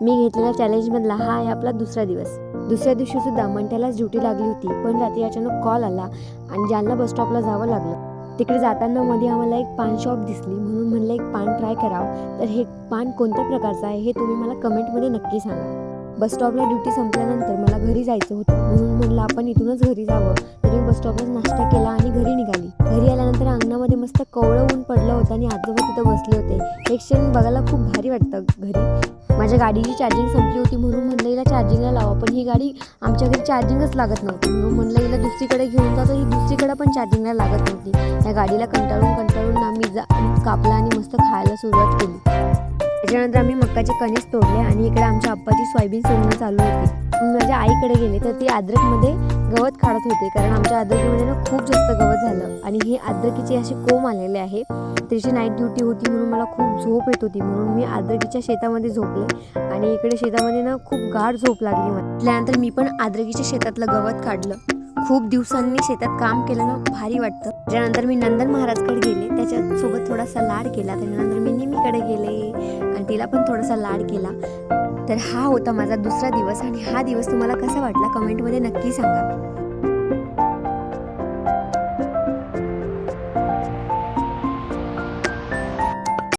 मी घेतलेल्या चॅलेंजमधला हा आहे आपला दुसरा दिवस. दुसऱ्या दिवशी सुद्धा मंठ्यालाच ड्युटी लागली होती, पण रात्री अचानक कॉल आला आणि जालना बस स्टॉपला जावं लागलं. तिकडे जाताना मध्ये आम्हाला एक पान शॉप दिसली, म्हणून म्हणलं एक पान ट्राय करावं. तर हे पान कोणत्या प्रकारचं आहे हे तुम्ही मला कमेंटमध्ये नक्की सांगा. बस स्टॉपला ड्युटी संपल्यानंतर मला घरी जायचं होतं, म्हणून म्हणलं आपण इथूनच घरी जावं. तर मी बस स्टॉपला नाश्ता केला आणि घरी निघाली. घरी आल्यानंतर अंगणामध्ये मस्त कोवळं ऊन पडलं होतं आणि आजोबा तिथं बसले होते. हे क्षण बघायला खूप भारी वाटतं. घरी माझ्या गाडीची चार्जिंग संपली होती, म्हणून म्हणलं हिला चार्जिंगला लावा, पण ही गाडी आमच्या घरी चार्जिंगच लागत नव्हती. म्हणून म्हणलं हिला दुसरीकडे घेऊन जातो, ही दुसरीकडे पण चार्जिंगला लागत नव्हती. या गाडीला कंटाळून आम्ही कापला आणि मस्त खायला सुरुवात केली. त्याच्यानंतर आम्ही मक्काचे कणीस तोडले आणि इकडे आमच्या आप्पाची सोयाबीन सोलणं चालू होती. माझ्या आईकडे गेले तर ती अद्रकमध्ये गवत काढत होते, कारण आमच्या अद्रकीमध्ये ना खूप जास्त गवत झालं आणि हे अद्रकीचे असे कोंब आलेले आहे. त्याची नाईट ड्युटी होती, म्हणून मला खूप झोप येत होती, म्हणून मी अद्रकीच्या शेतामध्ये झोपले आणि इकडे शेतामध्ये ना खूप गाढ झोप लागली मला. त्यानंतर मी पण अद्रकीच्या शेतातलं गवत काढलं. खूप दिवसांनी शेतात काम केलं ना, भारी वाटतं. त्यानंतर मी नंदन महाराजकडे गेले, त्याच्यासोबत थोडासा लाड केला. त्यानंतर मी निमीकडे गेले आणि तिला पण थोडासा लाड केला. तर हा होता माझा दुसरा दिवस आणि हा दिवस तुम्हाला कसा वाटला कमेंटमध्ये नक्की सांगा.